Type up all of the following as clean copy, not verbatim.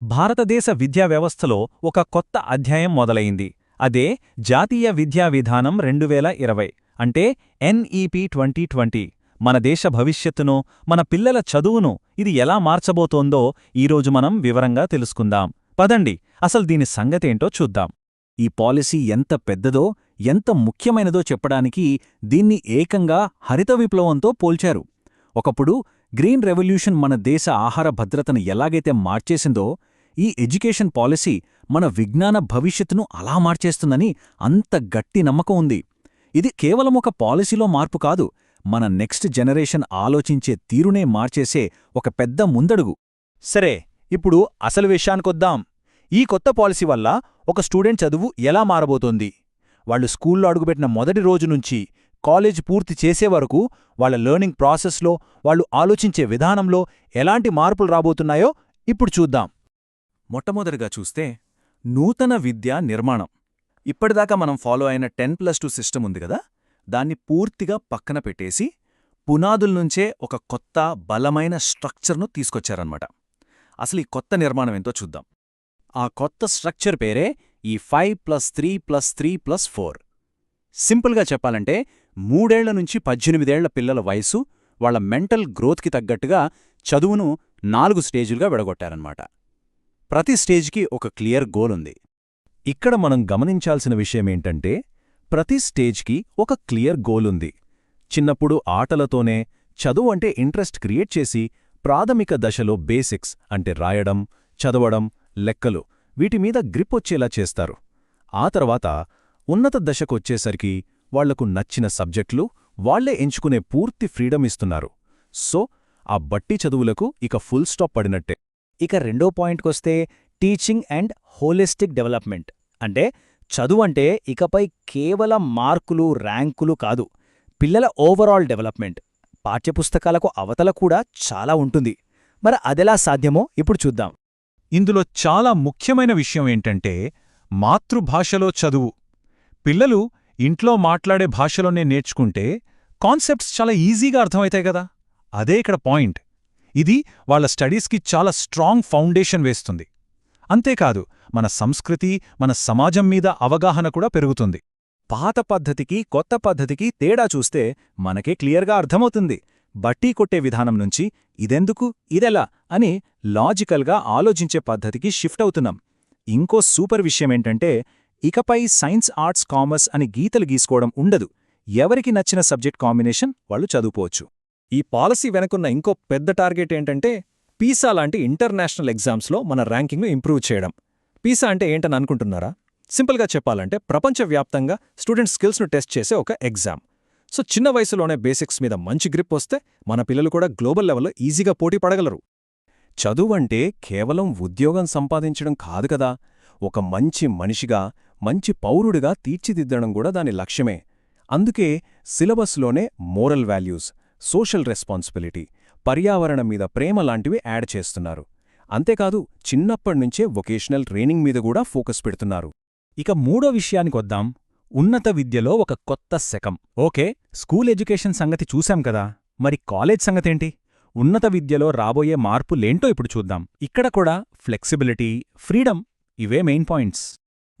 భారతదేశ విద్యా వ్యవస్థలో ఒక కొత్త అధ్యాయం మొదలైంది. అదే జాతీయ విద్యా విధానం 2020 అంటే ఎన్ఈపీ 2020. మన దేశ భవిష్యత్తును, మన పిల్లల చదువును ఇది ఎలా మార్చబోతోందో ఈరోజు మనం వివరంగా తెలుసుకుందాం. పదండి, అసలు దీని సంగతేంటో చూద్దాం. ఈ పాలసీ ఎంత పెద్దదో, ఎంత ముఖ్యమైనదో చెప్పడానికి దీన్ని ఏకంగా హరిత విప్లవంతో పోల్చారు. ఒకప్పుడు గ్రీన్ రెవల్యూషన్ మన దేశ ఆహార భద్రతను ఎలాగైతే మార్చేసిందో, ఈ ఎడ్యుకేషన్ పాలసీ మన విజ్ఞాన భవిష్యత్తును అలా మార్చేస్తుందని అంత గట్టి నమ్మకం ఉంది. ఇది కేవలం ఒక పాలసీలో మార్పు కాదు, మన నెక్స్ట్ జనరేషన్ ఆలోచించే తీరునే మార్చేసే ఒక పెద్ద ముందడుగు. సరే, ఇప్పుడు అసలు విషయానికొద్దాం. ఈ కొత్త పాలసీ వల్ల ఒక స్టూడెంట్ చదువు ఎలా మారబోతోంది? వాళ్ళు స్కూల్లో అడుగుపెట్టిన మొదటి రోజు నుంచి కాలేజ్ పూర్తి చేసే వరకు వాళ్ళ లెర్నింగ్ ప్రాసెస్లో, వాళ్ళు ఆలోచించే విధానంలో ఎలాంటి మార్పులు రాబోతున్నాయో ఇప్పుడు చూద్దాం. మొట్టమొదటిగా చూస్తే నూతన విద్యా నిర్మాణం. ఇప్పటిదాకా మనం ఫాలో అయిన 10+2 సిస్టమ్ ఉంది కదా, దాన్ని పూర్తిగా పక్కన పెట్టేసి పునాదుల్నుంచే ఒక కొత్త బలమైన స్ట్రక్చర్ను తీసుకొచ్చారన్నమాట. అసలు ఈ కొత్త నిర్మాణం ఎంతో చూద్దాం. ఆ కొత్త స్ట్రక్చర్ పేరే ఈ 5+3+3+4. సింపుల్గా చెప్పాలంటే 3 ఏళ్ల నుంచి 18 ఏళ్ల పిల్లల వయసు, వాళ్ల మెంటల్ గ్రోత్కి తగ్గట్టుగా చదువును 4 స్టేజులుగా విడగొట్టారన్నమాట. ప్రతి స్టేజ్కి ఒక క్లియర్ గోల్ ఉంది. ఇక్కడ మనం గమనించాల్సిన విషయమేంటంటే, ప్రతి స్టేజ్కి ఒక క్లియర్ గోల్ ఉంది. చిన్నప్పుడు ఆటలతోనే చదువు అంటే ఇంట్రెస్ట్ క్రియేట్ చేసి ప్రాథమిక దశలో బేసిక్స్ అంటే రాయడం, చదవడం, లెక్కలు వీటిమీద గ్రిప్ వచ్చేలా చేస్తారు. ఆ తర్వాత ఉన్నత దశకొచ్చేసరికి వాళ్లకు నచ్చిన సబ్జెక్టులు వాళ్లే ఎంచుకునే పూర్తి ఫ్రీడమ్ ఇస్తున్నారు. సో ఆ బట్టి చదువులకు ఇక ఫుల్ స్టాప్ పడినట్టే. ఇక రెండో పాయింట్కొస్తే టీచింగ్ అండ్ హోలిస్టిక్ డెవలప్మెంట్. అంటే చదువంటే ఇకపై కేవలం మార్కులు, ర్యాంకులు కాదు, పిల్లల ఓవరాల్ డెవలప్మెంట్. పాఠ్యపుస్తకాలకు అవతల కూడా చాలా ఉంటుంది. మరి అదెలా సాధ్యమో ఇప్పుడు చూద్దాం. ఇందులో చాలా ముఖ్యమైన విషయం ఏంటంటే మాతృభాషలో చదువు. పిల్లలు ఇంట్లో మాట్లాడే భాషలోనే నేర్చుకుంటే కాన్సెప్ట్స్ చాలా ఈజీగా అర్థమవుతాయి కదా. అదే ఇక్కడ పాయింట్. ఇది వాళ్ళ స్టడీస్కి చాలా స్ట్రాంగ్ ఫౌండేషన్ వేస్తుంది. అంతేకాదు, మన సంస్కృతి, మన సమాజం మీద అవగాహన కూడా పెరుగుతుంది. పాత పద్ధతికి కొత్త పద్ధతికి తేడా చూస్తే మనకే క్లియర్గా అర్థమవుతుంది. బట్టీ కొట్టే విధానం నుంచి ఇదెందుకు, ఇదెలా అని లాజికల్గా ఆలోచించే పద్ధతికి షిఫ్ట్ అవుతున్నాం. ఇంకో సూపర్ విషయమేంటంటే, ఇకపై సైన్స్, ఆర్ట్స్, కామర్స్ అని గీతలు గీసుకోవడం ఉండదు. ఎవరికి నచ్చిన సబ్జెక్ట్ కాంబినేషన్ వాళ్ళు చదువుకోవచ్చు. ఈ పాలసీ వెనుకున్న ఇంకో పెద్ద టార్గెట్ ఏంటంటే, పీసా లాంటి ఇంటర్నేషనల్ ఎగ్జామ్స్లో మన ర్యాంకింగ్ను ఇంప్రూవ్ చేయడం. పీసా అంటే ఏంటని అనుకుంటున్నారా? సింపుల్గా చెప్పాలంటే ప్రపంచవ్యాప్తంగా స్టూడెంట్ స్కిల్స్ను టెస్ట్ చేసే ఒక ఎగ్జామ్. సో చిన్న వయసులోనే బేసిక్స్ మీద మంచి గ్రిప్ వస్తే మన పిల్లలు కూడా గ్లోబల్ లెవెల్లో ఈజీగా పోటీ పడగలరు. చదువంటే కేవలం ఉద్యోగం సంపాదించడం కాదు కదా, ఒక మంచి మనిషిగా, మంచి పౌరుడిగా తీర్చిదిద్దడం కూడా దాని లక్ష్యమే. అందుకే సిలబస్లోనే మోరల్ వాల్యూస్, సోషల్ రెస్పాన్సిబిలిటీ, పర్యావరణం మీద ప్రేమ లాంటివి యాడ్ చేస్తున్నారు. అంతేకాదు, చిన్నప్పటినుంచే వొకేషనల్ ట్రైనింగ్ మీద కూడా ఫోకస్ పెడుతున్నారు. ఇక మూడో విషయానికొద్దాం. ఉన్నత విద్యలో ఒక కొత్త శకం. ఓకే, స్కూల్ ఎడ్యుకేషన్ సంగతి చూశాం కదా, మరి కాలేజ్ సంగతేంటి? ఉన్నత విద్యలో రాబోయే మార్పులేంటో ఇప్పుడు చూద్దాం. ఇక్కడ కూడా ఫ్లెక్సిబిలిటీ, ఫ్రీడమ్ ఇవే మెయిన్ పాయింట్స్.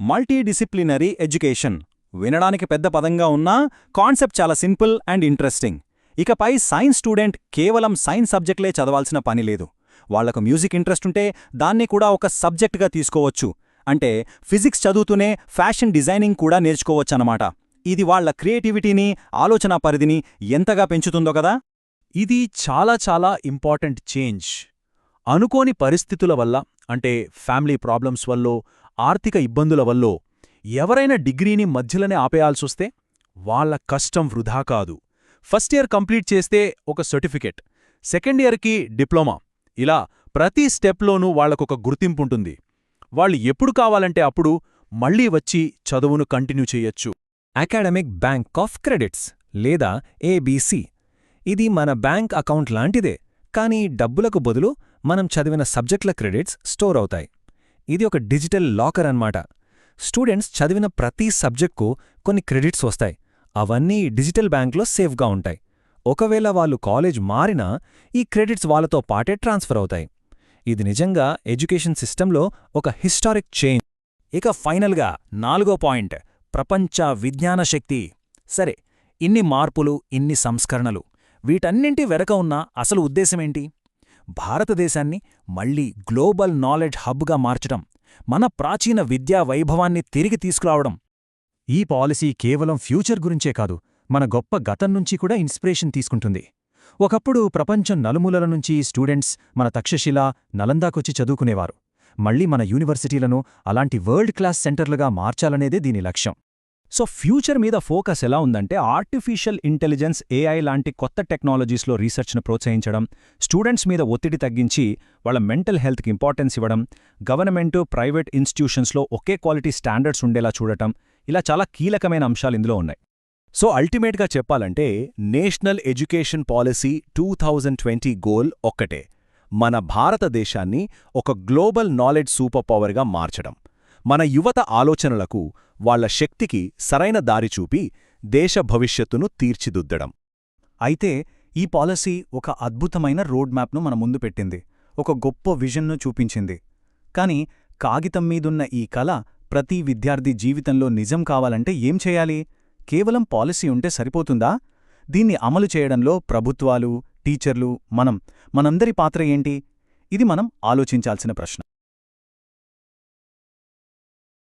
మల్టీడిసిప్లినరీ ఎడ్యుకేషన్ వినడానికి పెద్ద పదంగా ఉన్నా కాన్సెప్ట్ చాలా సింపుల్ అండ్ ఇంట్రెస్టింగ్. ఇకపై సైన్స్ స్టూడెంట్ కేవలం సైన్స్ సబ్జెక్టులే చదవాల్సిన పని లేదు. వాళ్లకు మ్యూజిక్ ఇంట్రెస్ట్ ఉంటే దాన్ని కూడా ఒక సబ్జెక్టుగా తీసుకోవచ్చు. అంటే ఫిజిక్స్ చదువుతూనే ఫ్యాషన్ డిజైనింగ్ కూడా నేర్చుకోవచ్చన్నమాట. ఇది వాళ్ల క్రియేటివిటీని, ఆలోచనా పరిధిని ఎంతగా పెంచుతుందో కదా. ఇది చాలా చాలా ఇంపార్టెంట్ చేంజ్. అనుకోని పరిస్థితుల వల్ల, అంటే ఫ్యామిలీ ప్రాబ్లమ్స్ వల్లో, ఆర్థిక ఇబ్బందుల వల్లో ఎవరైనా డిగ్రీని మధ్యలోనే ఆపేయాల్సొస్తే వాళ్ల కష్టం వృధా కాదు. ఫస్ట్ ఇయర్ కంప్లీట్ చేస్తే ఒక సర్టిఫికెట్, సెకండ్ ఇయర్కి డిప్లొమా, ఇలా ప్రతి స్టెప్లోనూ వాళ్లకొక గుర్తింపుంటుంది. వాళ్ళు ఎప్పుడు కావాలంటే అప్పుడు మళ్లీ వచ్చి చదువును కంటిన్యూ చెయ్యొచ్చు. అకాడమిక్ బ్యాంక్ ఆఫ్ క్రెడిట్స్ లేదా ఏబీసీ. ఇది మన బ్యాంక్ అకౌంట్ లాంటిదే, కానీ డబ్బులకు బదులు మనం చదివిన సబ్జెక్టుల క్రెడిట్స్ స్టోర్ అవుతాయి. ఇది ఒక డిజిటల్ లాకర్ అన్నమాట. స్టూడెంట్స్ చదివిన ప్రతి సబ్జెక్ట్కు కొన్ని క్రెడిట్స్ వస్తాయి. అవన్నీ డిజిటల్ బ్యాంక్లో సేఫ్గా ఉంటాయి. ఒకవేళ వాళ్ళు కాలేజ్ మారినా ఈ క్రెడిట్స్ వాళ్ళతో పాటే ట్రాన్స్ఫర్ అవుతాయి. ఇది నిజంగా ఎడ్యుకేషన్ సిస్టంలో ఒక హిస్టారిక్ చేంజ్. ఇక ఫైనల్గా 4వ పాయింట్, ప్రపంచ విజ్ఞాన శక్తి. సరే, ఇన్ని మార్పులు, ఇన్ని సంస్కరణలు, వీటన్నింటి వెనక ఉన్న అసలు ఉద్దేశమేంటి? భారతదేశాన్ని మళ్లీ గ్లోబల్ నాలెడ్జ్ హబ్గా మార్చడం, మన ప్రాచీన విద్యా వైభవాన్ని తిరిగి తీసుకురావడం. ఈ పాలసీ కేవలం ఫ్యూచర్ గురించే కాదు, మన గొప్ప గతం నుంచి కూడా ఇన్స్పిరేషన్ తీసుకుంటుంది. ఒకప్పుడు ప్రపంచం నలుమూలల నుంచి స్టూడెంట్స్ మన తక్షశిల, నలందాకొచ్చి చదువుకునేవారు. మళ్లీ మన యూనివర్సిటీలను అలాంటి వరల్డ్ క్లాస్ సెంటర్లుగా మార్చాలనేదే దీని లక్ష్యం. సో ఫ్యూచర్ మీద ఫోకస్ ఎలా ఉందంటే, ఆర్టిఫిషియల్ ఇంటెలిజెన్స్, ఏఐ లాంటి కొత్త టెక్నాలజీస్లో రీసెర్చ్ను ప్రోత్సహించడం, స్టూడెంట్స్ మీద ఒత్తిడి తగ్గించి వాళ్ళ మెంటల్ హెల్త్కి ఇంపార్టెన్స్ ఇవ్వడం, గవర్నమెంటు, ప్రైవేట్ ఇన్స్టిట్యూషన్స్లో ఒకే క్వాలిటీ స్టాండర్డ్స్ ఉండేలా చూడటం, ఇలా చాలా కీలకమైన అంశాలు ఇందులో ఉన్నాయి. సో అల్టిమేట్గా చెప్పాలంటే, నేషనల్ ఎడ్యుకేషన్ పాలసీ 2020 గోల్ ఒక్కటే: మన భారతదేశాన్ని ఒక గ్లోబల్ నాలెడ్జ్ సూపర్ పవర్గా మార్చడం, మన యువత ఆలోచనలకు, వాళ్ల శక్తికి సరైన దారి చూపి దేశ భవిష్యత్తును తీర్చిదిద్దడం. అయితే ఈ పాలసీ ఒక అద్భుతమైన రోడ్ మ్యాప్ను మన ముందు పెట్టింది, ఒక గొప్ప విజన్ను చూపించింది. కాని కాగితం మీదున్న ఈ కల ప్రతి విద్యార్థి జీవితంలో నిజం కావాలంటే ఏం చేయాలి? కేవలం పాలసీ ఉంటే సరిపోతుందా? దీన్ని అమలు చేయడంలో ప్రభుత్వాలు, టీచర్లు, మనందరి పాత్ర ఏంటి? ఇది మనం ఆలోచించాల్సిన ప్రశ్న.